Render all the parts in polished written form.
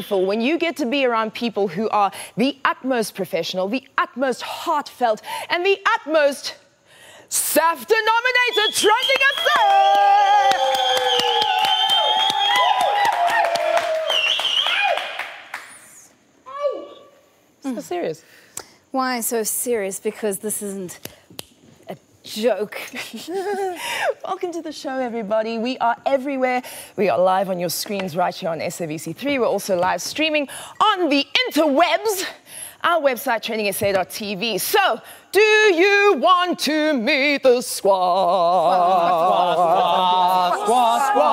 wonderful when you get to be around people who are the utmost professional, the utmost heartfelt, and the utmost SAFTA-nominated TrendingSA! So serious. Why so serious? Because this isn't a joke. Welcome to the show, everybody. We are everywhere. We are live on your screens right here on SABC3. We're also live streaming on the interwebs, our website, TrendingSA.tv. So, do you want to meet the squad? Squad.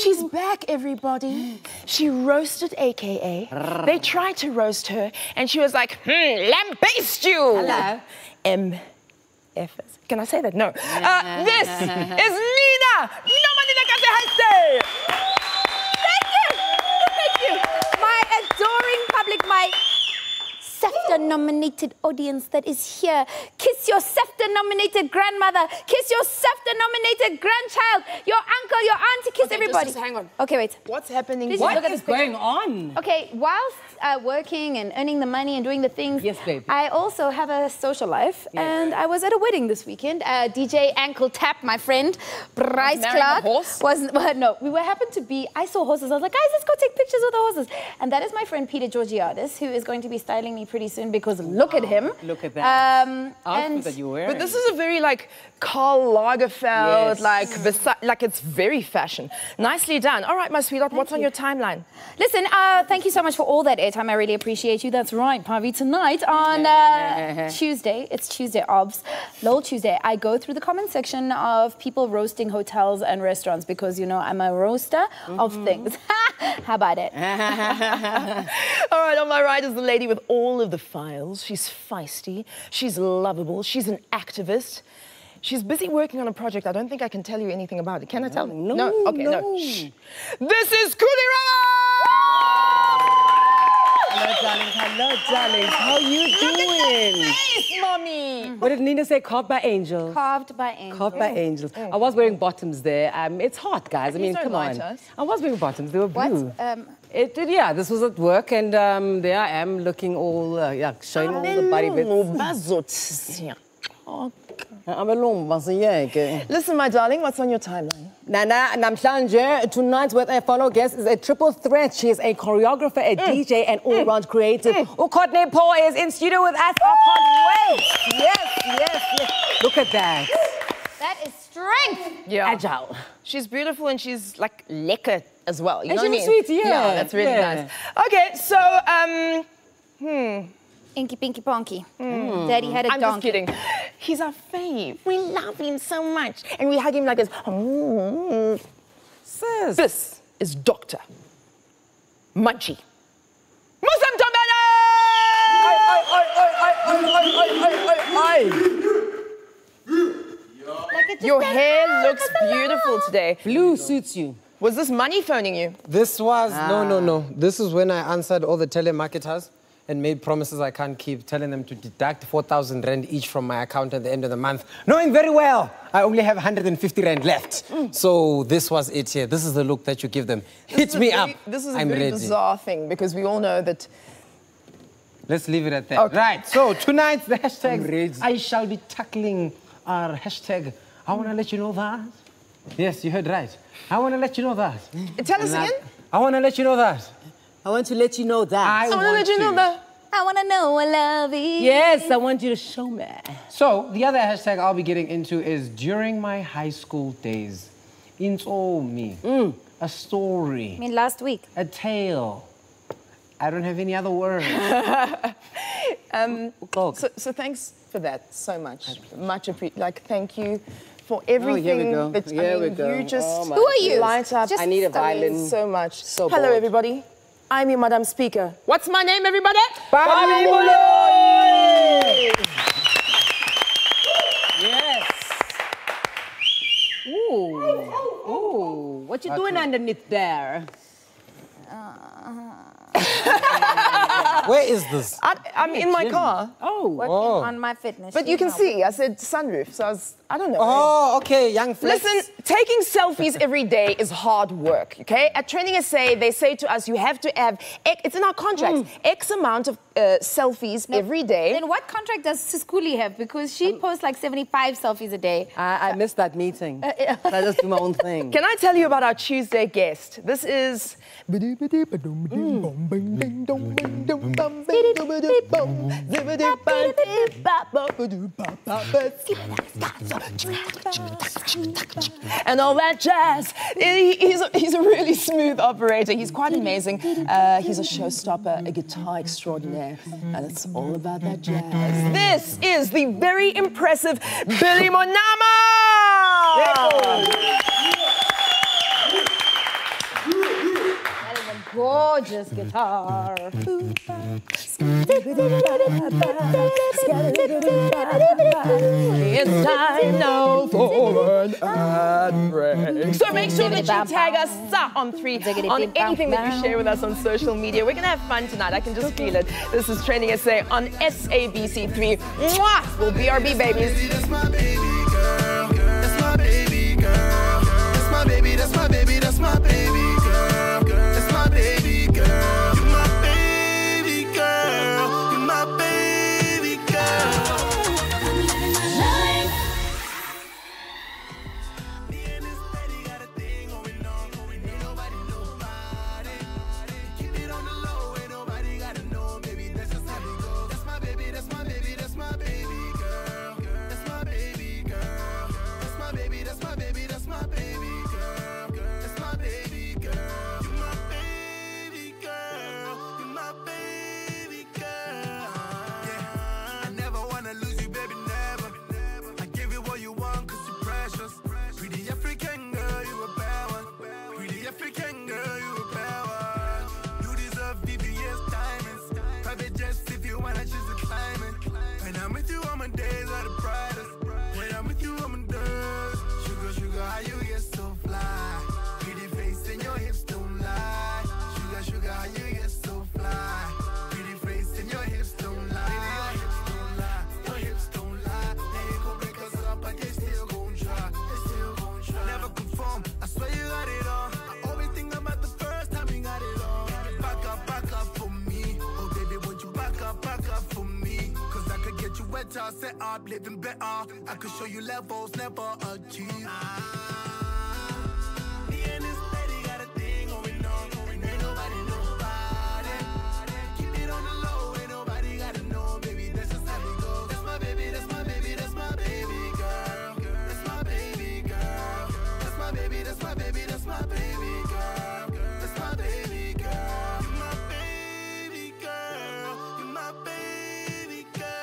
She's back, everybody. She roasted AKA. They tried to roast her, and she was like, lambaste you. Hello. MF. Can I say that? No. This is Nina. Hastie. Thank you. Thank you. My adoring public, my SAFTA-nominated audience that is here. Kiss your SAFTA-nominated grandmother. Kiss your SAFTA-nominated grandchild. Your uncle, your auntie. Kiss everybody. Just hang on. Okay, wait. What's happening? What is going on? Okay, whilst working and earning the money and doing the things, yes, babe. I also have a social life, and I was at a wedding this weekend. DJ Ankle Tap, my friend, Bryce Clark, happened to be. I saw horses. I was like, guys, let's go take pictures with the horses. And that is my friend Peter Georgiadis, who is going to be styling me pretty soon because look at him. Look at that. And that you're wearing. But this is a very like Karl Lagerfeld, like it's very fashion. Nicely done. All right, my sweetheart, what's on your timeline? Listen, thank you so much for all that airtime. I really appreciate you. That's right, Pavi. Tonight on Tuesday, it's Tuesday, obs, Lol Tuesday, I go through the comment section of people roasting hotels and restaurants because, you know, I'm a roaster of things. How about it? All right, on my right is the lady with all of the files. She's feisty, she's lovable, she's an activist. She's busy working on a project. I don't think I can tell you anything about it. Can I tell you? No. Okay, no. Shh. This is Kuli Roberts! Hello, darlings. Hello, darlings. How you doing? Look at your face, mommy. What did Nina say? Carved by angels. Carved by angels. Carved by angels. I was wearing bottoms there. It's hot, guys. I mean, come on. I was wearing bottoms. They were blue. Yeah, this was at work, and there I am looking all, showing all the body bits. Listen, my darling, what's on your timeline? Nana Namhlanje, tonight's with a fellow guest is a triple threat. She is a choreographer, a DJ, and all-round creative. Courtney Paul is in studio with us. I can't wait. Yes. Look at that. That is strength. Yeah. Agile. She's beautiful and she's like lekker as well. You know and what I she's mean? sweet, yeah. That's really nice. Okay, so, Inky Pinky Ponky. Daddy had a donkey. I'm just kidding. He's our fave. We love him so much. And we hug him like this. Sis. This is Dr. Munchie. Musa Mthombeni! Your hair looks beautiful today. Blue suits you. Was this money phoning you? This was, no. This is when I answered all the telemarketers and made promises I can't keep, telling them to deduct 4,000 Rand each from my account at the end of the month, knowing very well I only have 150 Rand left. So this was it here. This is the look that you give them. Hit me up. This is a very bizarre thing because we all know that... Let's leave it at that. Okay. Right, so tonight's the hashtag, I shall be tackling our hashtag, I want to let you know that. Yes, you heard right. I want to let you know that. Tell us again. I want to let you know that. I want to let you know that. I want to let you know that. I want to know I love you. Yes, I want you to show me. So, the other hashtag I'll be getting into is during my high school days. Intsomi. A story. I mean, last week. A tale. I don't have any other words. So thanks for that so much. Much appreciated. Like, thank you for everything. Here we go. That, Here we go. You just Who are you? light up. Just I need a violin. So much. So Hello, bored. everybody. I'm your Madam Speaker. What's my name, everybody? Yes. What you doing underneath there? Where is this? I'm in my car. Oh. Working on my fitness. But you can see, I said sunroof, so I don't know. Oh, okay, young flex. Listen, taking selfies every day is hard work, okay? At TrendingSA, they say to us, you have to have, it's in our contracts, X amount of selfies every day. Then what contract does Kuli have? Because she posts like 75 selfies a day. I missed that meeting. I just do my own thing. Can I tell you about our Tuesday guest? This is... and all that jazz. He's a really smooth operator. He's quite amazing. He's a showstopper, a guitar extraordinaire, and it's all about that jazz. This is the very impressive Billy Monama! Gorgeous guitar. It's time now for an ad break. So make sure that you tag us on 3 on anything that you share with us on social media. We're going to have fun tonight. I can just feel it. This is TrendingSA on SABC3. Mwah! We'll BRB, babies. That's my baby girl. That's my baby girl. That's my baby, that's my baby, that's my baby girl. That's my baby girl. You're my baby girl. You're my baby girl. I'm living my life. Me and this lady got a thing going on. Ain't nobody know about it. Keep it on the low, ain't nobody gotta know, baby. That's just how it goes. That's my baby, that's my baby, that's my baby girl. That's my baby girl. That's my baby, that's my baby, that's my baby girl. That's my baby girl. You're my baby girl. You're my baby girl. Yeah, I never wanna lose you, baby, never. I give you what you want, cause you're precious. Pretty African girl, you a bad one. Pretty African girl, you a bad one. You deserve VVS diamonds. Private jets if you wanna choose to climb it. When I'm with you, all my days are the brightest. When I'm with you, all my days. Sugar, sugar, how you get so fly? Pretty face and your hips don't lie. Sugar, sugar, how you get so fly? Pretty face and your hips don't lie. Your hips don't lie. Your hips don't lie. They ain't gon' break us up, but they still gon' try. They still gon' try. Never conform. I swear you got it all. I always think about the first time you got it all. Back up for me. Oh baby, won't you back up for me? Cause I could get you wetter, set up, living better. I could show you levels never achieved. Me and this lady got a thing going on. Ain't nobody know about it. Keep it on the low, ain't nobody gotta know, baby. That's just how it goes. That's my baby, that's my baby, that's my baby girl. That's my baby girl. That's my baby, that's my baby, that's my baby girl. That's my baby girl. You're my baby girl. You're my baby girl.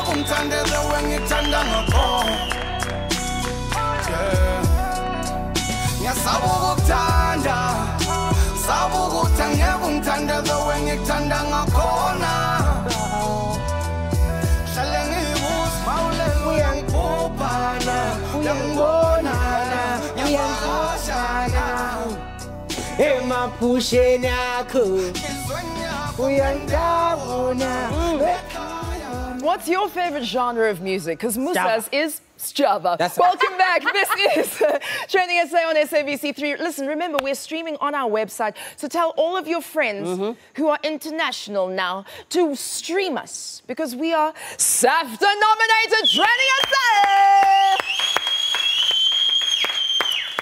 Umthandele engithanda ngakhona. Ngiyasaba ukukuthanda, saba ukuthi angeke ungithande the way ngikuthanda ngakhona. Hlale ngiyibuza mawulele uyangibhubhana, uyangibonana, uyangikhoshana. Emaphusheni akho uyangibona. What's your favorite genre of music? Because Musa's is Java. That's Welcome back. This is TrendingSA on SABC3. Listen, remember, we're streaming on our website, so tell all of your friends who are international now to stream us, because we are SAFTA-nominated TrendingSA!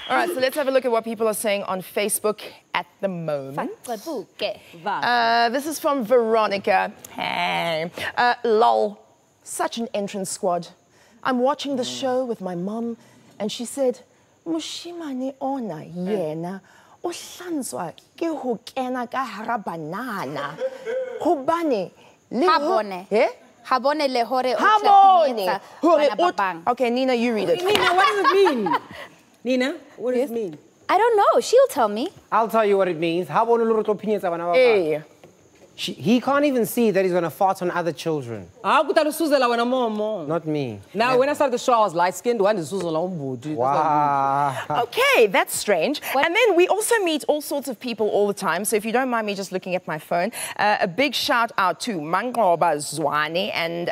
All right, so let's have a look at what people are saying on Facebook at the moment. This is from Veronica. Hey. Lol, such an entrance squad. I'm watching the show with my mom, and she said, Mushimane ona yena, ohlanzwa ke ho kena ka hara banana. Hobane le Habone. Eh? Habone le hore Habone. Okay, Nina, you read it. Nina, what does it mean? Nina, what does it mean? I don't know. She'll tell me. I'll tell you what it means. Hey. He can't even see that he's going to fart on other children. Not me. Now, when I started the show, I was light-skinned. Wow. Okay, that's strange. And then we also meet all sorts of people all the time. So if you don't mind me just looking at my phone, a big shout out to Mangoba Zwane and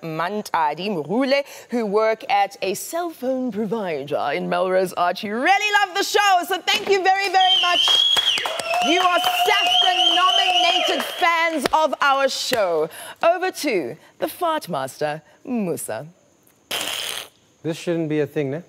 Mantadi Murule, who work at a cell phone provider in Melrose Archie. Really love the show, so thank you very, very much. You are SAFTA-nominated fans of our show. Over to the fart master, Musa. This shouldn't be a thing, ne?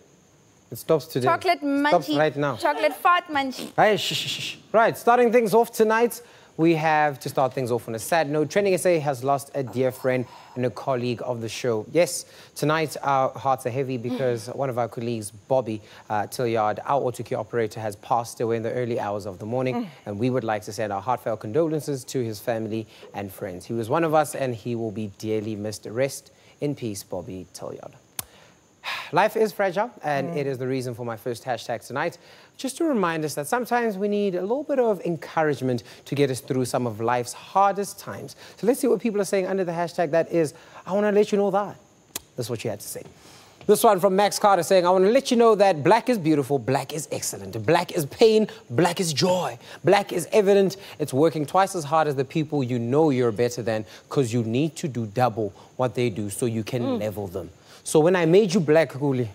It stops today. Chocolate munchie. Stops right now. Chocolate fart munchie. Hey, shh. Right, starting things off tonight, we have to start things off on a sad note. TrendingSA has lost a dear friend and a colleague of the show. Yes, tonight our hearts are heavy because one of our colleagues, Bobby Tilliard, our autocue operator, has passed away in the early hours of the morning, and we would like to send our heartfelt condolences to his family and friends. He was one of us, and he will be dearly missed. Rest in peace, Bobby Tilliard. Life is fragile, and it is the reason for my first hashtag tonight. Just to remind us that sometimes we need a little bit of encouragement to get us through some of life's hardest times. So let's see what people are saying under the hashtag. That is, I want to let you know that. That's what you had to say. This one from Max Carter saying, I want to let you know that black is beautiful, black is excellent, black is pain, black is joy, black is evident. It's working twice as hard as the people you know you're better than, because you need to do double what they do so you can level them. So when I made you black, Kuli,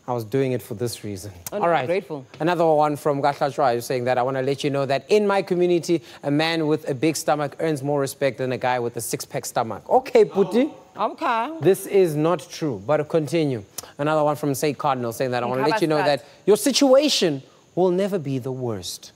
I was doing it for this reason. Oh, all right. Grateful. Another one from Gatlachra saying that I want to let you know that in my community, a man with a big stomach earns more respect than a guy with a six-pack stomach. Okay, Putti. Okay. This is not true, but continue. Another one from St. Cardinal saying that I want to let you know that your situation will never be the worst.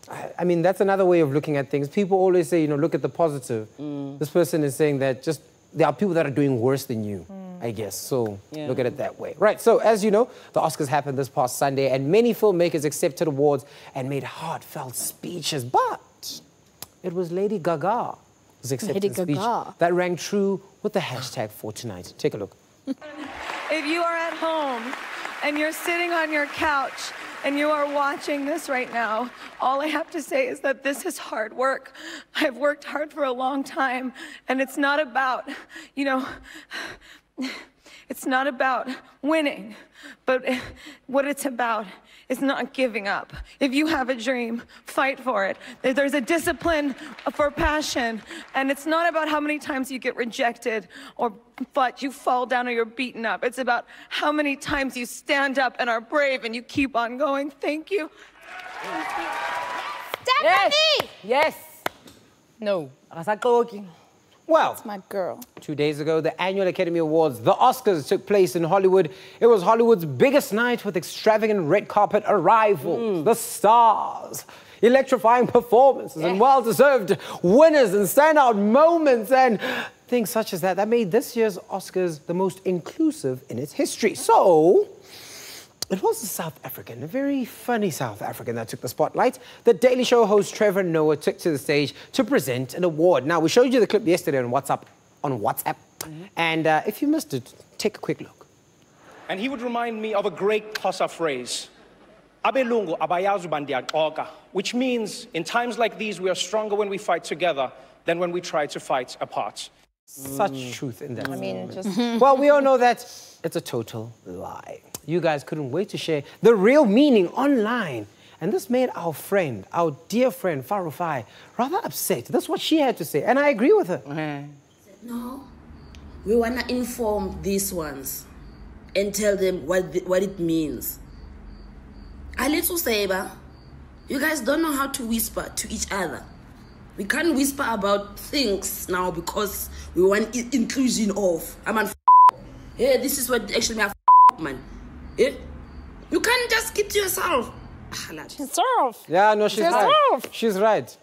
I mean, that's another way of looking at things. People always say, you know, look at the positive. This person is saying that just there are people that are doing worse than you, I guess. So look at it that way. Right, so as you know, the Oscars happened this past Sunday, and many filmmakers accepted awards and made heartfelt speeches. But it was Lady Gaga's acceptance speech that rang true with the hashtag for tonight. Take a look. If you are at home and you're sitting on your couch and you are watching this right now, all I have to say is that this is hard work. I've worked hard for a long time, and it's not about, you know, it's not about winning, but what it's about is not giving up. If you have a dream, fight for it. There's a discipline for passion, and it's not about how many times you get rejected or but you fall down or you're beaten up. It's about how many times you stand up and are brave and you keep on going. Thank you. Stephanie! Yes. No. Well, That's my girl. 2 days ago, the annual Academy Awards, the Oscars, took place in Hollywood. It was Hollywood's biggest night with extravagant red carpet arrivals, the stars, electrifying performances, and well-deserved winners and standout moments and things such as that. That made this year's Oscars the most inclusive in its history. So it was a South African, a very funny South African that took the spotlight. The Daily Show host Trevor Noah took to the stage to present an award. Now, we showed you the clip yesterday on WhatsApp, And if you missed it, take a quick look. And he would remind me of a great Xhosa phrase, "Abelungu abayazi uba ndiyaxoka," which means in times like these, we are stronger when we fight together than when we try to fight apart. Such truth in that. I mean, just... Well, we all know that it's a total lie. You guys couldn't wait to share the real meaning online. And this made our friend, our dear friend, Farufai, rather upset. That's what she had to say, and I agree with her. No, we want to inform these ones and tell them what it means. Alitsu Seba, you guys don't know how to whisper to each other. We can't whisper about things now because we want inclusion of. Yeah, this is what actually my man. Yeah? You can't just keep to yourself. Yourself. Yeah, no, she's right. She's right.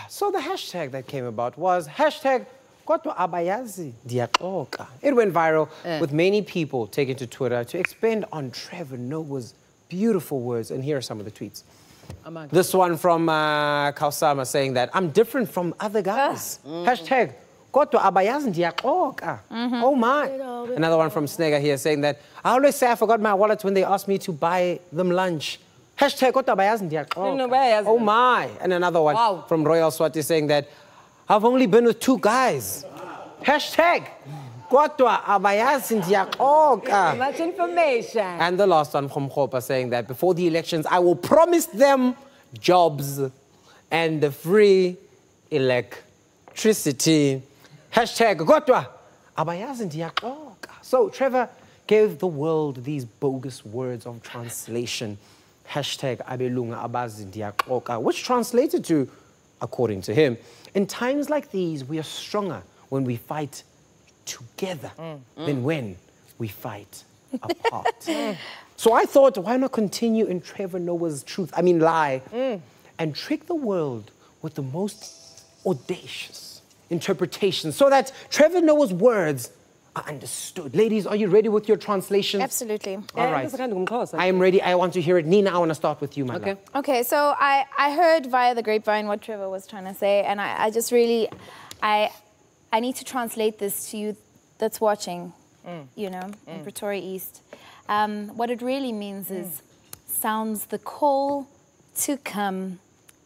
So the hashtag that came about was hashtag Kodwa Abayazi Ndiyaxoka. It went viral with many people taking to Twitter to expand on Trevor Noah's beautiful words. And here are some of the tweets. This one from Kausama saying that I'm different from other guys. Hashtag Kodwa Abayazi Ndiyaxoka. Oh my. Another one from Snega here saying that I always say I forgot my wallet when they asked me to buy them lunch. Hashtag Kodwa Abayazi Ndiyaxoka. Oh my. And another one from Royal Swati saying that I've only been with 2 guys. Hashtag Kodwa Abayazi Ndiyaxoka. Much information. And the last one from Khopa saying that before the elections, I will promise them jobs and the free electricity. Hashtag Kodwa Abayazi Ndiyaxoka. So Trevor gave the world these bogus words of translation. Hashtag Abelunga Abazi Ndiyaxoka, which translated to, according to him, in times like these, we are stronger when we fight together than when we fight apart. So I thought, why not continue in Trevor Noah's lie, and trick the world with the most audacious interpretation so that Trevor Noah's words are understood. Ladies, are you ready with your translations? Absolutely. All right. I am ready. I want to hear it. Nina, I want to start with you, my love. Okay, so I heard via the grapevine what Trevor was trying to say, and I just really, I need to translate this to you that's watching, you know, in Pretoria East. What it really means is, sounds the call to come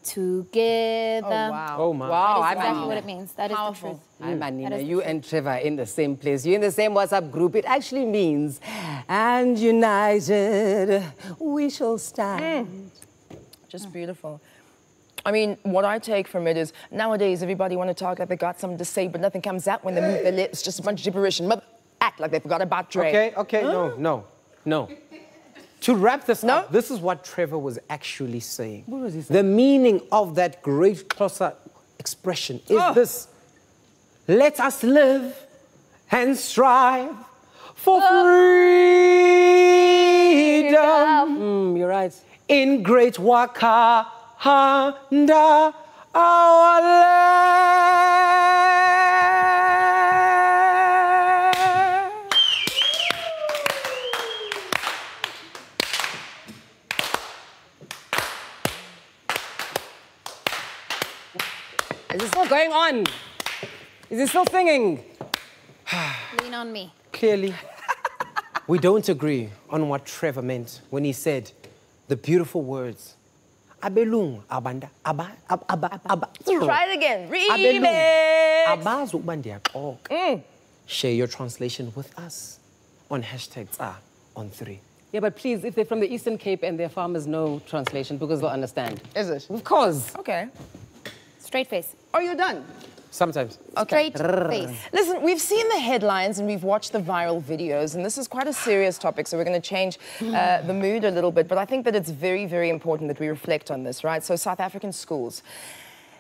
together. Oh, wow. Oh, my. That is exactly what it means. That is the truth. Nina, you and Trevor are in the same place. You're in the same WhatsApp group. It actually means, and united we shall stand. Just beautiful. I mean, what I take from it is, nowadays, everybody want to talk like they got something to say, but nothing comes out when they move their lips. Just a bunch of gibberish and act like they forgot about Dre. Okay, no. To wrap this up, this is what Trevor was actually saying. What was he saying? The meaning of that great Xhosa expression is this. Let us live and strive for freedom. You're right. In great Wakanda, our land. Is it still going on? Is he still singing? Lean on me. Clearly, we don't agree on what Trevor meant when he said the beautiful words. Abelung abanda Try it again. Remix. Share your translation with us on hashtag on 3. Yeah, but please, if they're from the Eastern Cape and their farmers know translation, because they'll understand. Is it? Of course. Okay. Straight face. Are you done? Sometimes. Okay. Straight face. Listen, we've seen the headlines and we've watched the viral videos, and this is quite a serious topic, so we're going to change the mood a little bit, but I think that it's very, very important that we reflect on this, right? So South African schools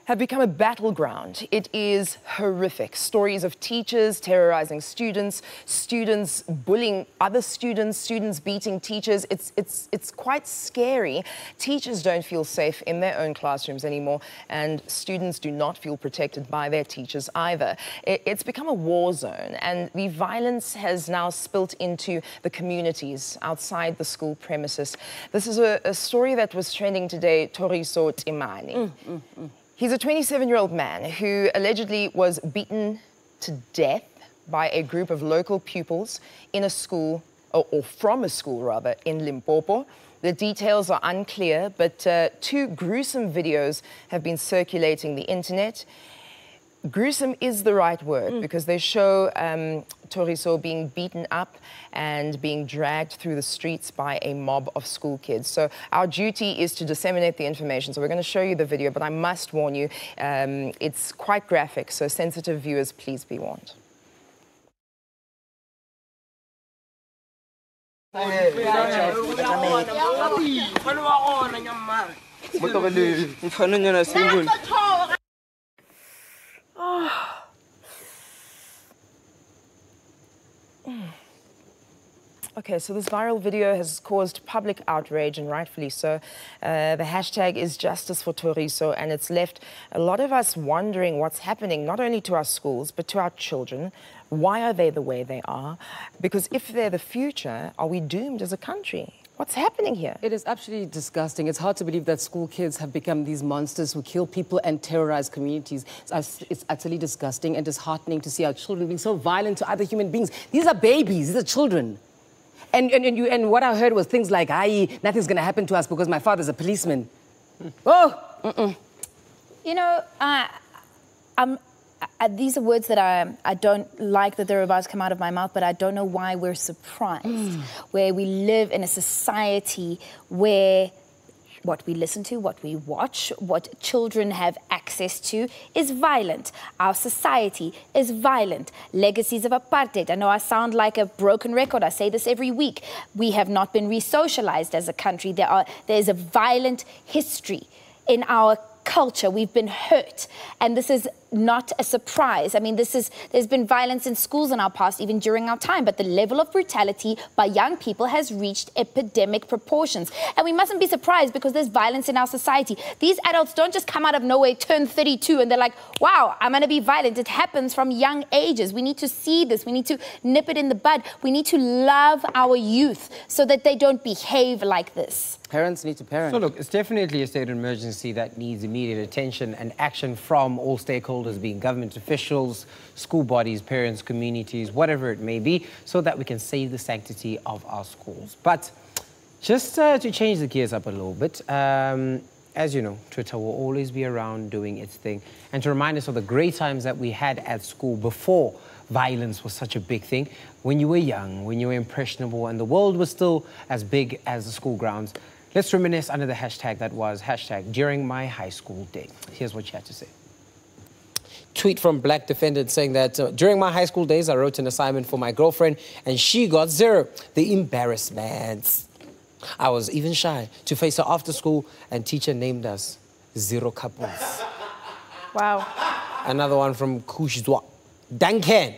have become a battleground. It is horrific. Stories of teachers terrorizing students, students bullying other students, students beating teachers. It's quite scary. Teachers don't feel safe in their own classrooms anymore, and students do not feel protected by their teachers either. It's become a war zone, and the violence has now spilt into the communities outside the school premises. This is a story that was trending today, Toriso Timani. He's a 27-year-old man who allegedly was beaten to death by a group of local pupils in a school, or from a school rather, in Limpopo. The details are unclear, but 2 gruesome videos have been circulating the internet. Gruesome is the right word because they show Thoriso being beaten up and being dragged through the streets by a mob of school kids. So our duty is to disseminate the information. So we're going to show you the video, but I must warn you, it's quite graphic. So sensitive viewers, please be warned. Okay, so this viral video has caused public outrage, and rightfully so. The hashtag is Justice for Thoriso, and it's left a lot of us wondering what's happening, not only to our schools, but to our children. Why are they the way they are? Because if they're the future, are we doomed as a country? What's happening here? It is absolutely disgusting. It's hard to believe that school kids have become these monsters who kill people and terrorize communities. It's utterly disgusting and disheartening to see our children being so violent to other human beings. These are babies, these are children. And what I heard was things like, nothing's going to happen to us because my father's a policeman. You know, these are words that I don't like that they're about to come out of my mouth, but I don't know why we're surprised. Where we live in a society where what we listen to, what we watch, what children have access to is violent. Our society is violent. Legacies of apartheid. I know I sound like a broken record. I say this every week. We have not been re-socialized as a country. There's a violent history in our culture. We've been hurt, and this is not a surprise. I mean, there's been violence in schools in our past, even during our time, but the level of brutality by young people has reached epidemic proportions. And we mustn't be surprised because there's violence in our society. These adults don't just come out of nowhere, turn 32, and they're like, wow, I'm going to be violent. It happens from young ages. We need to see this. We need to nip it in the bud. We need to love our youth so that they don't behave like this. Parents need to parent. So look, it's definitely a state of emergency that needs immediate attention and action from all stakeholders, being government officials, school bodies, parents, communities, whatever it may be, so that we can save the sanctity of our schools. But just to change the gears up a little bit, as you know, Twitter will always be around doing its thing, and to remind us of the great times that we had at school before violence was such a big thing, when you were young, when you were impressionable, and the world was still as big as the school grounds. Let's reminisce under the hashtag that was hashtag during my high school day. Here's what she had to say. Tweet from Black Defendant saying that during my high school days, I wrote an assignment for my girlfriend and she got 0. The embarrassment. I was even shy to face her after school, and teacher named us 0 couples. Wow. Another one from Kushzwa Danken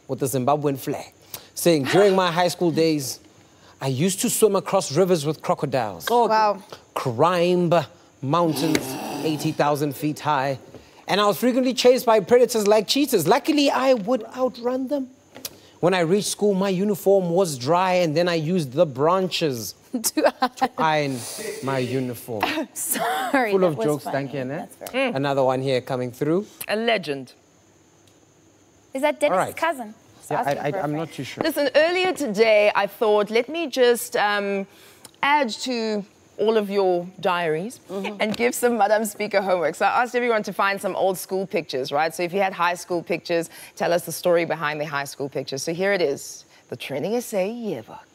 with the Zimbabwean flag saying during my high school days, I used to swim across rivers with crocodiles. Oh, wow. Climb mountains 80,000 feet high. And I was frequently chased by predators like cheetahs. Luckily, I would outrun them. When I reached school, my uniform was dry, and then I used the branches to iron my uniform. Sorry. Full of jokes, thank you, Anna. Another one here coming through. A legend. Is that Dennis' cousin? Yeah, I'm not too sure. Listen, earlier today, I thought, let me just add to all of your diaries and give some Madam Speaker homework. So I asked everyone to find some old school pictures, right? So if you had high school pictures, tell us the story behind the high school pictures. So here it is, the TrendingSA yearbook.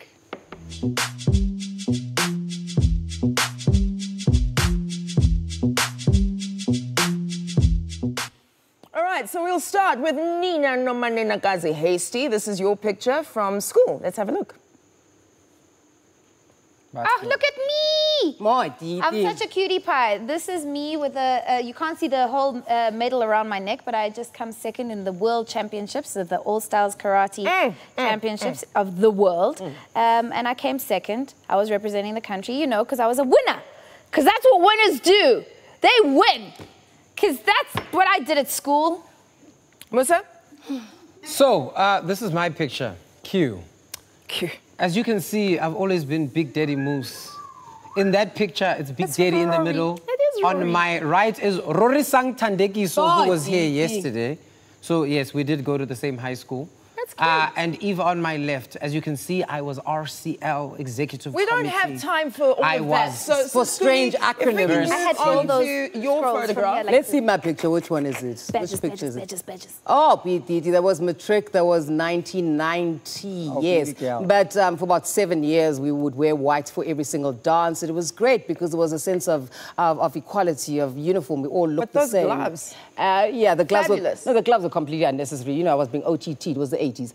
All right, so we'll start with Nina Nomanenakazi Hastie. This is your picture from school. Let's have a look. Oh, look at me! I'm such a cutie pie. This is me with a, you can't see the whole medal around my neck, but I just come second in the World Championships, of the All-Styles Karate Championships of the world. And I came second. I was representing the country, you know, because I was a winner. Because that's what winners do. They win. Because that's what I did at school. Musa? So, this is my picture. Q. As you can see, I've always been Big Daddy Moose. In that picture, it's Big Daddy in the middle. That is Rory. On my right is Rory Sang Tandeki, who was here yesterday. So, yes, we did go to the same high school. That's great. And Eva on my left. As you can see, I was RCL Executive We don't Committee. have time for all of that. So for strange acronyms. I had all those your photograph. Like Let's see my picture. Which one is it? Badges, Which picture is it? badges. Oh, BTT. That was matric. That was 1990. Oh, yes. But for about 7 years, we would wear white for every single dance. It was great because there was a sense of equality, of uniform. We all looked the same. But those gloves. Yeah, the gloves Fabulous. were... No, the gloves were completely unnecessary. You know, I was being OTT. It was the 80s.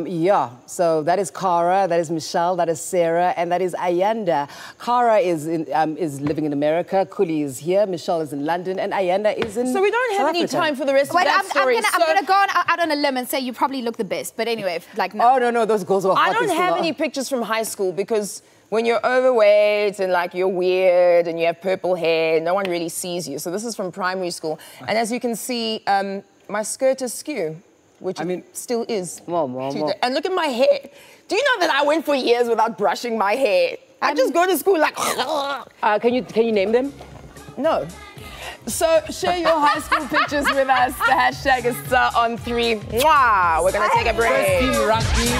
Yeah, so that is Cara, that is Michelle, that is Sarah, and that is Ayanda. Cara is living in America. Kuli is here. Michelle is in London, and Ayanda is in So we don't have South any Africa. time for the rest of that story. I'm going to go out on a limb and say you probably look the best. But anyway, like... No. Oh, no, those girls were hot. I don't have any pictures from high school because when you're overweight and like you're weird and you have purple hair, no one really sees you. So this is from primary school. And as you can see, my skirt is skew, which still is. And look at my hair. Do you know that I went for years without brushing my hair? I just go to school like... Can you name them? No. So share your high school pictures with us. The hashtag is on3. Mwah! We're going to take a break. Team Rugby.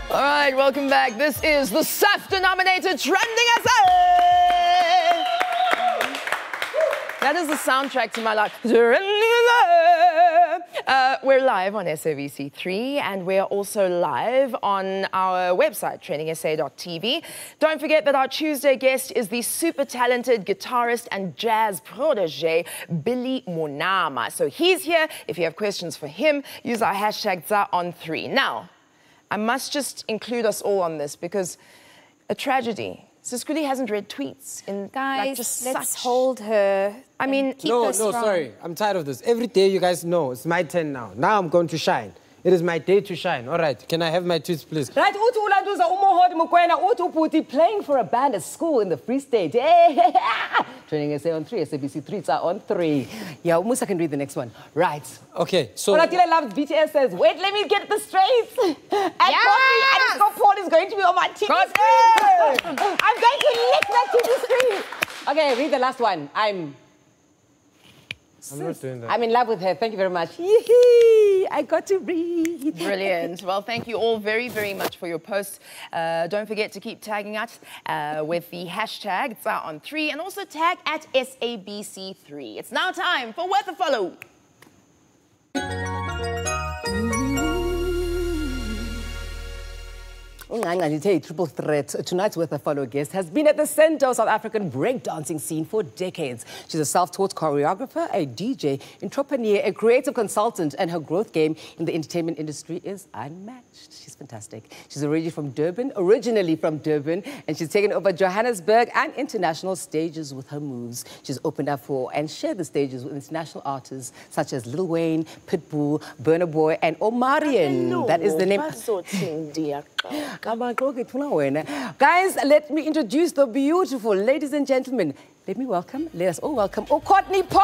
All right, welcome back. This is the SAFTA-nominated TrendingSA. That is the soundtrack to my life. We're live on SABC3 and we're also live on our website, TrendingSA.tv. Don't forget that our Tuesday guest is the super talented guitarist and jazz protege, Billy Monama. So he's here. If you have questions for him, use our hashtag #ZAON3. Now, I must just include us all on this because a tragedy. So Kuli hasn't read tweets in guys, just let's such... hold her. I mean, no, sorry. I'm tired of this. Every day you guys know it's my turn now. Now I'm going to shine. It is my day to shine. All right, can I have my tweets, please? Right, Utu Ulanduza Umohod Mukwena, Utu Puti playing for a band at school in the Free State. Training SA on 3, SABC 3, on 3. Yeah, Musa can read the next one. Right. Okay, so... Courtney loves BTS says, wait, let me get the straight. And Courtney Paul is going to be on my TV screen. I'm going to lick that TV screen. Okay, read the last one. I'm not doing that. I'm in love with her. Thank you very much. Yee-hee, I got to read. Brilliant. Well, thank you all very, very much for your posts. Don't forget to keep tagging us with the hashtag #ZAON3 and also tag at SABC3. It's now time for Worth a Follow. Triple threat. Tonight's Worth a Follow guest has been at the center of South African breakdancing scene for decades. She's a self-taught choreographer, a DJ, entrepreneur, a creative consultant, and her growth game in the entertainment industry is unmatched. She's fantastic. She's originally from Durban, and she's taken over Johannesburg and international stages with her moves. She's opened up for and shared the stages with international artists such as Lil Wayne, Pitbull, Burna Boy, and Omarion. That is the name. Guys, let me introduce the beautiful ladies and gentlemen. Let us all welcome Courtney Paul.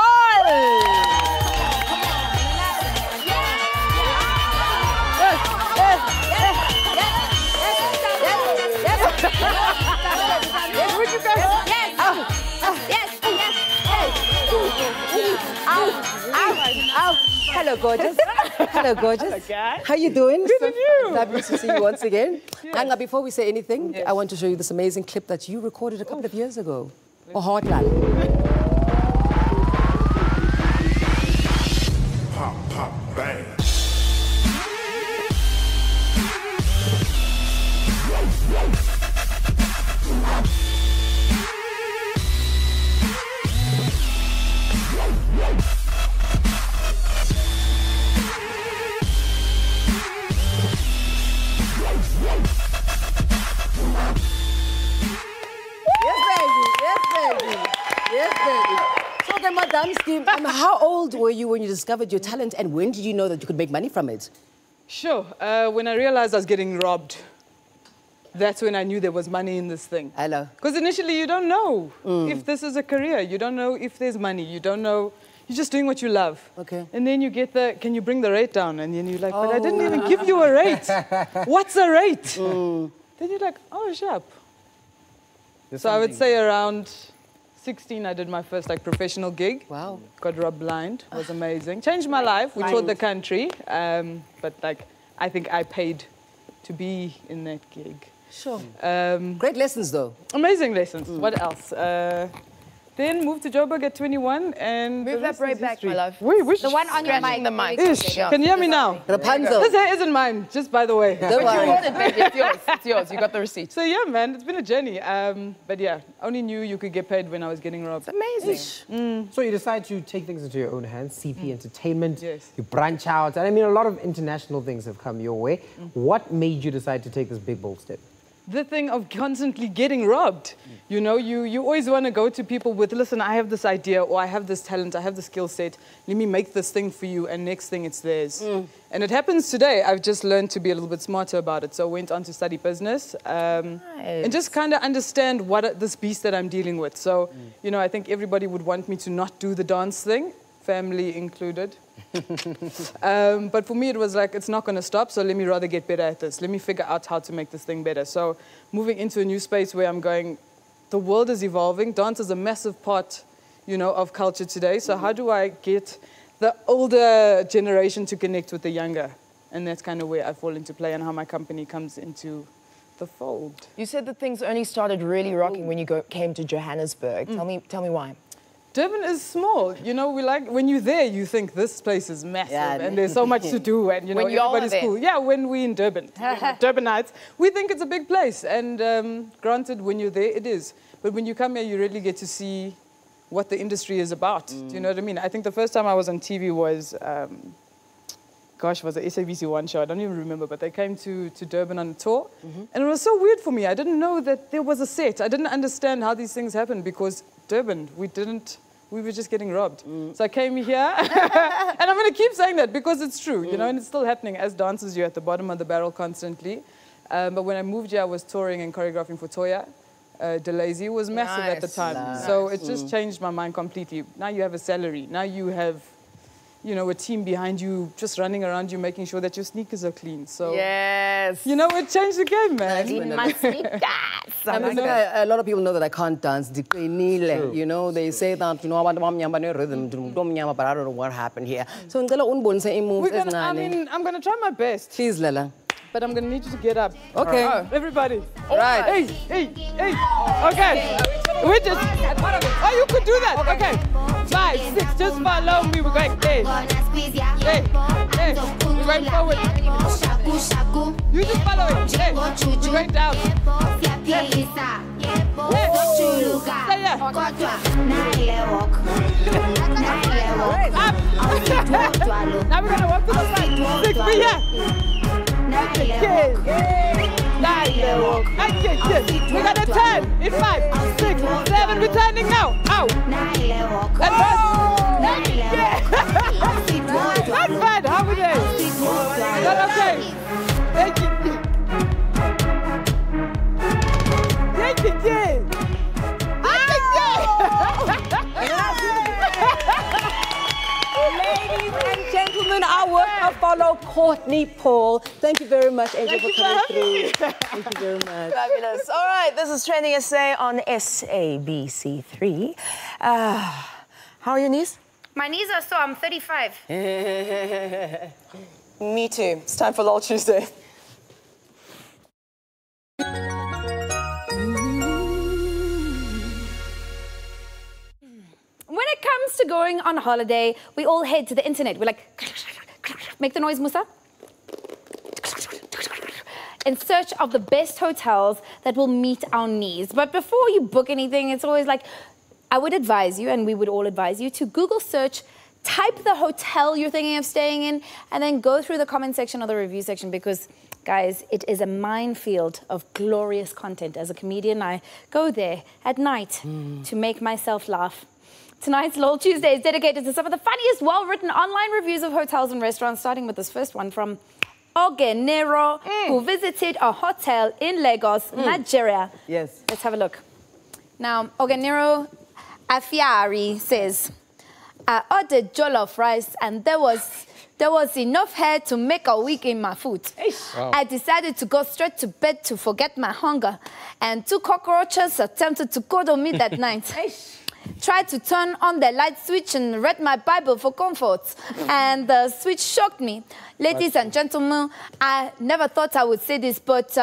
Hello, gorgeous. Hello, gorgeous. Okay. How you doing? Good and you. Lovely to see you once again. Yes. Anga, before we say anything, yes. I want to show you this amazing clip that you recorded a couple of years ago. A hot line. Pop, pop, bang. So then, Madame Steve, how old were you when you discovered your talent, and when did you know that you could make money from it? Sure. When I realized I was getting robbed, that's when I knew there was money in this thing. Hello. Because initially you don't know if this is a career. You don't know if there's money. You don't know. You're just doing what you love. Okay. And then you get can you bring the rate down? And then you're like, but I didn't even give you a rate. What's a rate? Then you're like, oh, sharp. So I would say around 16, I did my first professional gig. Wow. Got robbed blind. It was amazing. Changed my life. We toured the country. But I think I paid to be in that gig. Sure. Great lessons, though. Amazing lessons. What else? Then moved to Joburg at 21 and... Move that right back, my love. The one on your mic. The mic. Can you hear me now? Rapunzel. This hair isn't mine, just by the way. Don't worry. You bought it, baby. It's yours. It's yours. You got the receipt. So yeah, man, it's been a journey. But yeah, only knew you could get paid when I was getting robbed. It's amazing. So you decide to take things into your own hands, CP Entertainment, Yes. you branch out, and I mean a lot of international things have come your way. What made you decide to take this big, bold step? The thing of constantly getting robbed. You know, you always want to go to people with, listen, I have this idea, or I have this talent, I have the skill set, let me make this thing for you, and next thing it's theirs. And it happens today. I've just learned to be a little bit smarter about it. So I went on to study business and just kind of understand this beast that I'm dealing with. So, you know, I think everybody would want me to not do the dance thing, family included. But for me, it was like, it's not going to stop, so let me rather get better at this. Let me figure out how to make this thing better. So moving into a new space where I'm going, the world is evolving. Dance is a massive part, you know, of culture today. So how do I get the older generation to connect with the younger? And that's kind of where I fall into play and how my company comes into the fold. You said that things only started really rocking when you came to Johannesburg. Tell me why. Durban is small. You know, when you're there, you think this place is massive and there's so much to do and, you know, everybody's cool. Yeah, when we're in Durban, Durbanites, we think it's a big place. And granted, when you're there, it is. But when you come here, you really get to see what the industry is about. Do you know what I mean? I think the first time I was on TV was, was it SABC One show? I don't even remember, but they came to Durban on a tour. And it was so weird for me. I didn't know that there was a set. I didn't understand how these things happen because Durban, we were just getting robbed. So I came here, and I'm going to keep saying that because it's true, you know, and it's still happening. As dancers, you're at the bottom of the barrel constantly. But when I moved here, I was touring and choreographing for Toya. DeLazy was massive at the time. So it just changed my mind completely. Now you have a salary. Now you have, you know, a team behind you just running around you, making sure that your sneakers are clean. So, you know, it changed the game, man. Clean my sneakers. I mean, a lot of people know that I can't dance. You know, they say that, you know, I want rhythm, but I don't know what happened here. So, I'm going to try my best. Please, Lela. But I'm going to need you to get up. Okay. Everybody. Right. Hey. Okay. We just... Oh, you could do that. Okay. 5, 6, just follow me. We're going, hey. We're going forward. You just follow it. Hey. We're going down. Hey. Stay here. Up. Now we're going to walk to the side. 6, be here. We got a 10 in 5, 6, 7. We're turning now. Ow. And not bad. How are they? Not okay. Thank you. Ladies and gentlemen, our work follow Courtney Paul. Thank you very much, Angel, for coming through. Thank you very much. Fabulous. All right, this is TrendingSA on SABC3. How are your knees? My knees are sore. I'm 35. Me too. It's time for LOL Tuesday. When it comes to going on holiday, we all head to the internet. We're like, make the noise, Musa. In search of the best hotels that will meet our needs. But before you book anything, it's always like, I would advise you, and we would all advise you, to Google search, type the hotel you're thinking of staying in, and then go through the comment section or the review section because, guys, it is a minefield of glorious content. As a comedian, I go there at night to make myself laugh. Tonight's LOL Tuesday is dedicated to some of the funniest, well-written online reviews of hotels and restaurants, starting with this first one from Ogenero, who visited a hotel in Lagos, Nigeria. Yes. Let's have a look. Now, Ogenero Afiari says, I ordered jollof rice and there was enough hair to make a week in my food. Wow. I decided to go straight to bed to forget my hunger, and 2 cockroaches attempted to cuddle me that night. Tried to turn on the light switch and read my Bible for comfort, and the switch shocked me. Ladies and gentlemen, I never thought I would say this, but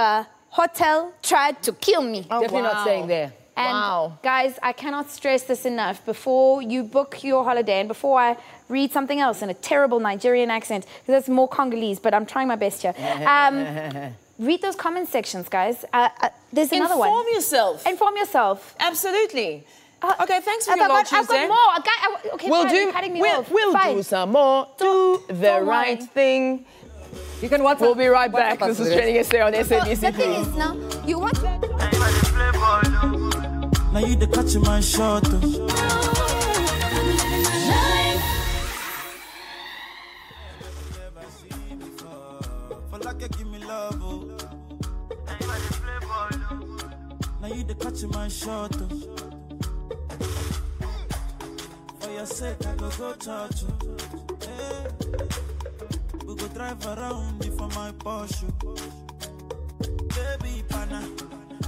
hotel tried to kill me. Oh, definitely not staying there. And guys, I cannot stress this enough. Before you book your holiday and before I read something else in a terrible Nigerian accent, because that's more Congolese, but I'm trying my best here. Read those comment sections, guys. There's another one. Inform yourself. Inform yourself. Absolutely. Okay, thanks for your LOL Tuesday. I've got more. Okay, we'll do some more. Do the right thing. You can WhatsApp. We'll be right back. This is TrendingSA on SABC3. The thing is now, you want... Now you the catch my shot. Give me love. Now you the catch my shot. For your sake, I go touch you. Hey. We go drive around for my Porsche. Baby, pana,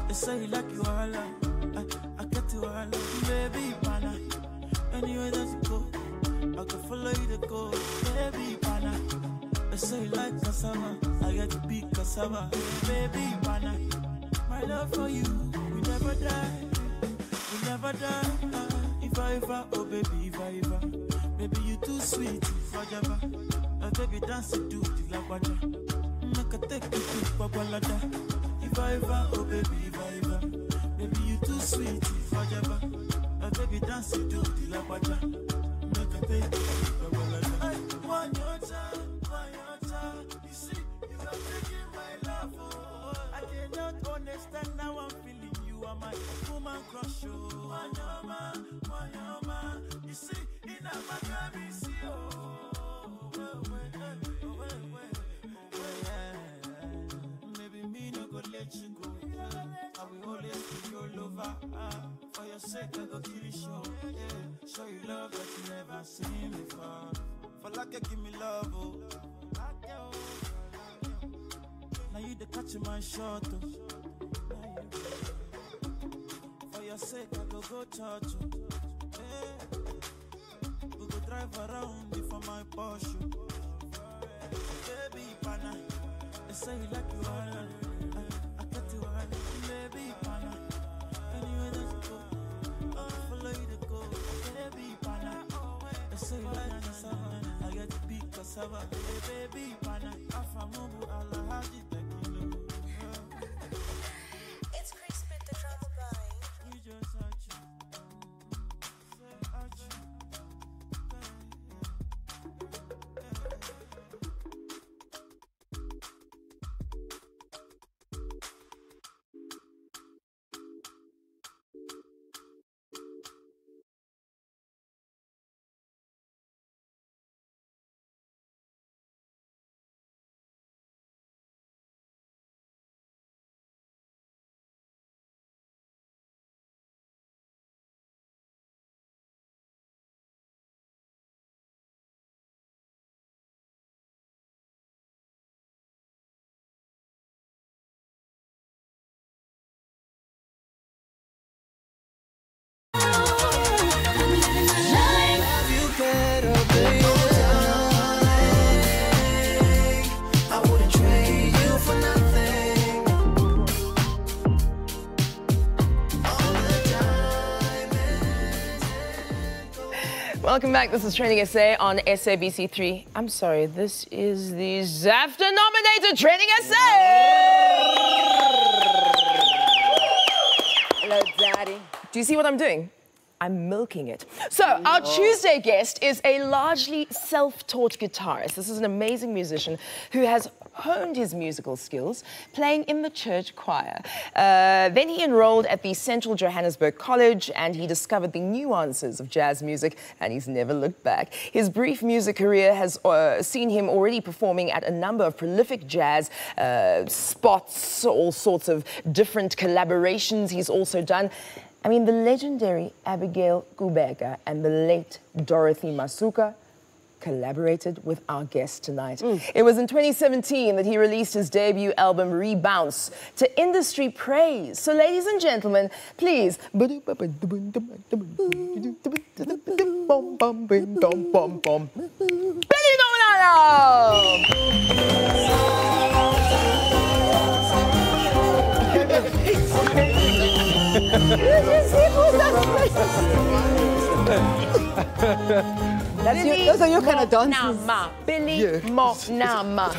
they say you like you all. I get you all. Baby, pana, anywhere that you go, I can follow you to go. Baby, pana, they say you like cassava, I get to be cassava. Baby, pana, my love for you, we never die, we never die. Viva, oh baby, Viva. Baby, you too sweet, Fajaba. Baby, dance to the lagwaja. Make a take you to Babalada. Viva, oh baby, Viva. Baby, you too sweet, Fajaba. Baby, dance to the lagwaja. Make a take you to Babalada. One your time, you see, you are taking my love. Oh, I cannot understand now I'm feeling you are my woman crush. Oh, Manama, you see, in a Maccabi, see, maybe me no go let you go. I will always be your lover. For your sake, I go kill you show. Show you love that you never seen before. For like give me love, oh. Now you the catch my shot, oh. For your sake, I go church, oh. We go drive around for my Porsche. Baby, pana, they say you like you are. I get you are. Baby, pana, anywhere that you go, I'll follow you to go. Baby, pana, they say you like cassava. I get to big cassava. Baby, pana, afamubu ala haji tequila. It's Chris with the drama guy. We just hurt you. Say hurt you. Welcome back. This is TrendingSA on SABC3. I'm sorry, this is the ZAFTA-nominated TrendingSA! Hello, Daddy. Do you see what I'm doing? I'm milking it. So, our Tuesday guest is a largely self-taught guitarist. This is an amazing musician who has honed his musical skills playing in the church choir. Then he enrolled at the Central Johannesburg College and he discovered the nuances of jazz music and he's never looked back. His brief music career has seen him already performing at a number of prolific jazz spots, all sorts of different collaborations he's also done. I mean, the legendary Abigail Kubeka and the late Dorothy Masuka collaborated with our guest tonight. It was in 2017 that he released his debut album, Rebounce, to industry praise. So, ladies and gentlemen, please... Billy Those are your kind of dances. Billy Monama.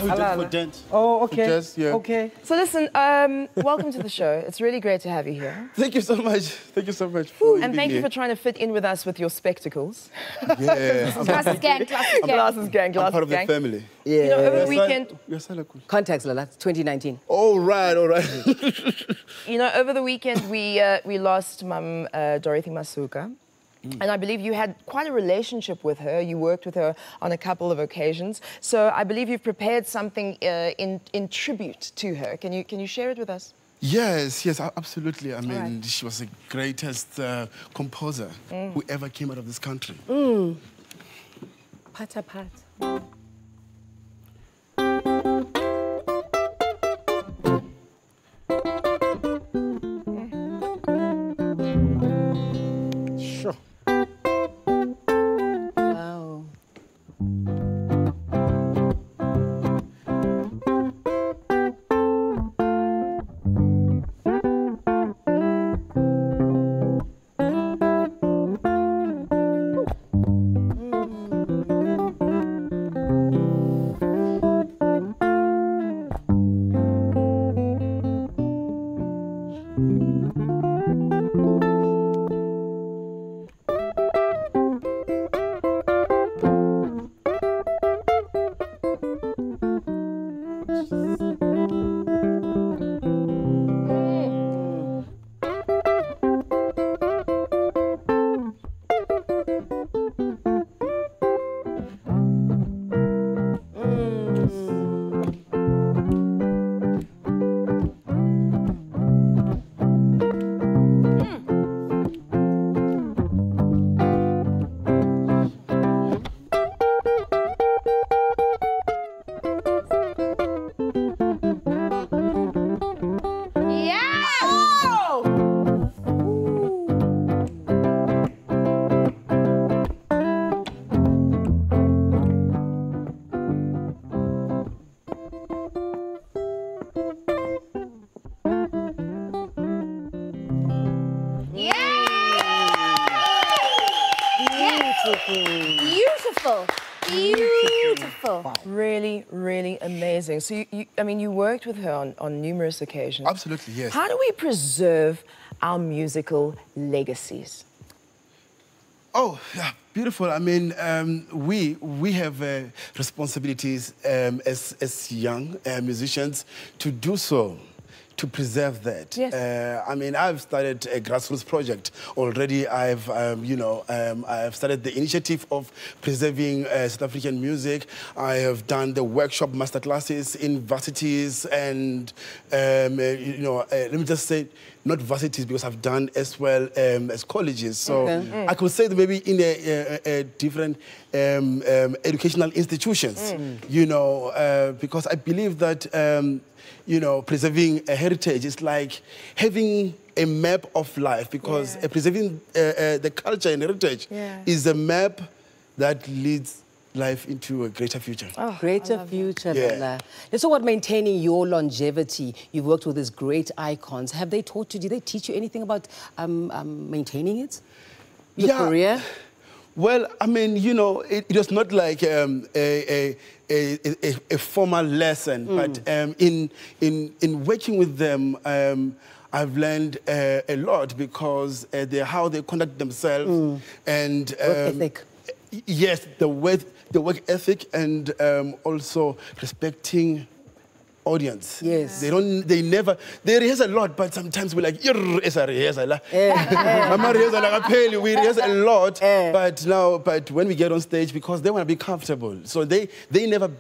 Oh, okay. Just, yeah. Okay. So listen, welcome to the show. It's really great to have you here. Thank you so much. Thank you so much for And thank you for trying to fit in with us with your spectacles. Yeah. Glasses gang, glasses gang. Glasses gang, I'm part of gang. the family. Yeah. You know, over the weekend... Contacts, Lola, 2019. All right, all right. You know, over the weekend, we lost Mum Dorothy Masuka. And I believe you had quite a relationship with her. You worked with her on a couple of occasions. So I believe you've prepared something in tribute to her. Can you share it with us? Yes, absolutely. I mean, she was the greatest composer who ever came out of this country. Pata pat. Sure. Wow. Beautiful. Beautiful. Wow. Really, really amazing. So, I mean, you worked with her on numerous occasions. Absolutely, yes. How do we preserve our musical legacies? Oh, yeah, beautiful. I mean, we have responsibilities as young musicians to do so, to preserve that. Yes. I mean, I've started a grassroots project already. I've started the initiative of preserving South African music. I have done the workshop masterclasses in varsities and, let me just say, not varsities because I've done as well as colleges. So I could say that maybe in a different educational institutions, because I believe that preserving a heritage is like having a map of life, because preserving the culture and heritage is a map that leads life into a greater future. Oh, greater future, Bella. Let's talk about maintaining your longevity. You've worked with these great icons. Have they taught you, did they teach you anything about maintaining it? Your career? Well, I mean, it was not like a formal lesson, but in working with them, I've learned a lot, because how they conduct themselves and work ethic. Yes, the work ethic, and also respecting audience. Yes. They rehearse a lot, but sometimes we're like, we rehearse a lot, but when we get on stage, because they want to be comfortable, so they never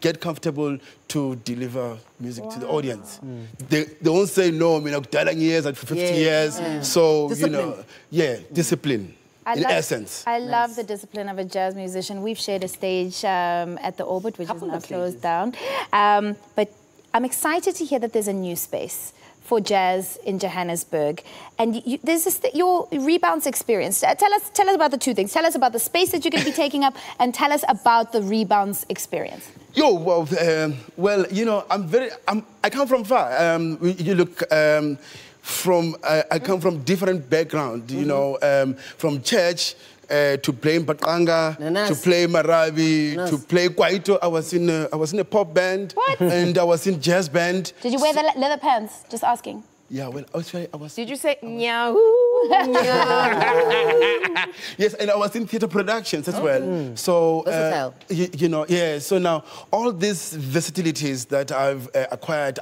get comfortable to deliver music to the audience. They won't say no, years at 50 years. So, discipline. Discipline. In essence. I love the discipline of a jazz musician. We've shared a stage at the Orbit, which is now closed down. But I'm excited to hear that there's a new space for jazz in Johannesburg. And there's this your Rebounds experience. Tell us about the two things. Tell us about the space that you're going to be taking up, and tell us about the Rebounds experience. I come from far. I come from different background, from church to playing Batanga, to play Marabi, to play Kwaito. I was in a pop band. What? And I was in jazz band. Did you wear the leather pants? Just asking. Yeah, well, I was. Did you say meow? Yes, and I was in theatre productions as well. So, so now all these versatilities that I've acquired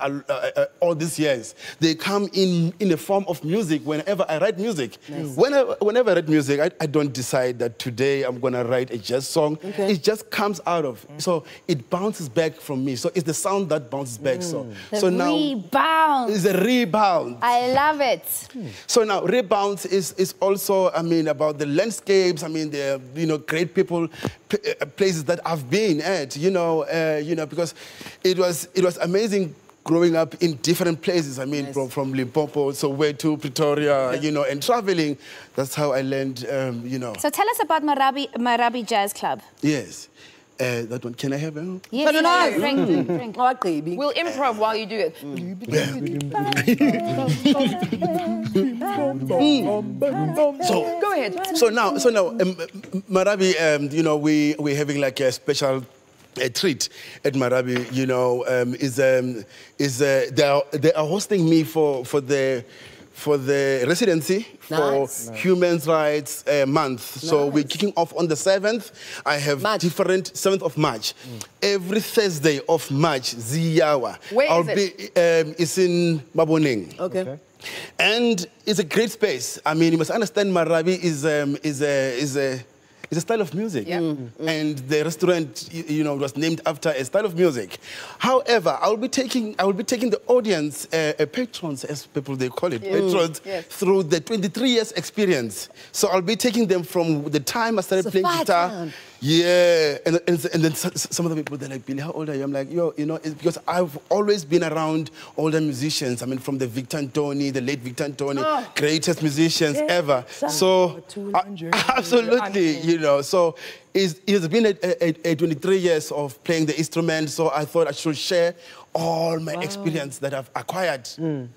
all these years, they come in the form of music whenever I write music. Nice. Whenever I write music, I don't decide that today I'm going to write a jazz song. Okay. It just comes out of. So it bounces back from me. So it's the sound that bounces back. So now rebound. It's a rebound. I love it. So now, Rebounds is also, about the landscapes. The great people, places that I've been at. Because it was amazing growing up in different places. From Limpopo, Soweto, Pretoria, and traveling. That's how I learned, So tell us about Marabi Jazz Club. Yes. That one, can I have it? Yes, drink. We'll improv while you do it. So go ahead. So now, Marabi, we're having like a special treat at Marabi. They are hosting me for for the residency for Human Rights Month. So we're kicking off on the 7th. I have different 7th of March. Every Thursday of March, Ziyawa. Where is it? It's in Maboneng. Okay. And it's a great space. I mean, you must understand Marabi is a style of music. And the restaurant, you know, was named after a style of music. However, I will be taking the audience, patrons, as people they call it, patrons, through the 23 years experience. So I'll be taking them from the time I started playing guitar. Yeah, and then some of the people, they're like, Billy, how old are you? I'm like, yo, you know, it's because I've always been around older musicians. I mean, from the Victor Antoni, the late Victor Antoni, greatest musicians ever. So, absolutely, you know, so it's been a 23 years of playing the instrument, so I thought I should share all my experience that I've acquired.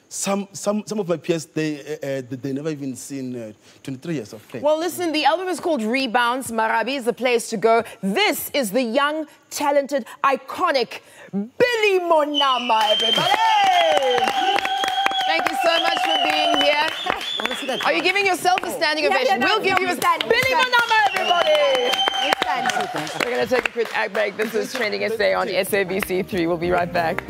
Some of my peers, they never even seen 23 years of playing. Well, listen, the album is called Rebounds. Marabi is the place to go. This is the young, talented, iconic Billy Monama, everybody! Thank you so much for being here. Are you giving yourself a standing ovation? We'll give you a Billy Monama, everybody! We're going to take a quick ad break. This is Trending SA on SABC3. We'll be right back.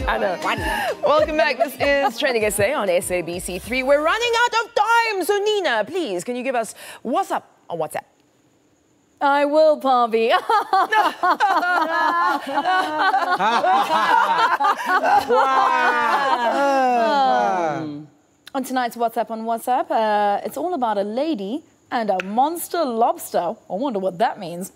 I know. Welcome back. This is Trending SA on SABC3. We're running out of time. So Nina, please, can you give us what's up on WhatsApp? I will, Barbie. On tonight's WhatsApp on WhatsApp, it's all about a lady and a monster lobster. I wonder what that means.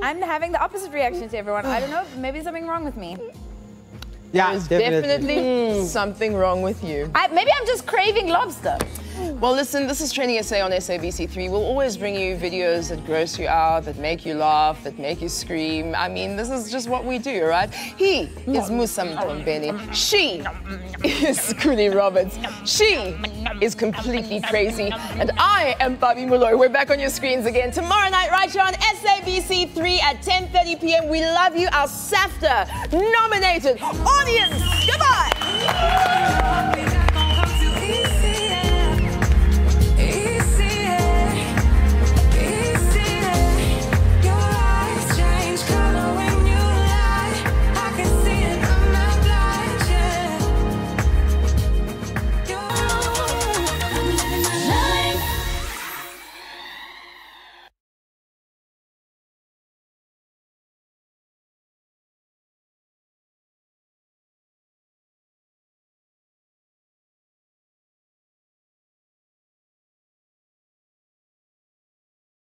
I'm having the opposite reaction to everyone. I don't know, maybe there's something wrong with me. Yeah, there's definitely something wrong with you. Maybe I'm just craving lobster. Well, listen, this is Trending SA on SABC3. We'll always bring you videos that gross you out, that make you laugh, that make you scream. I mean, this is just what we do, right? He is Musa Mthombeni. She is Kuli Roberts. She is completely crazy. And I am Bobby Muloy. We're back on your screens again tomorrow night right here on SABC3 at 10:30 p.m. We love you, our SAFTA nominated audience. Goodbye.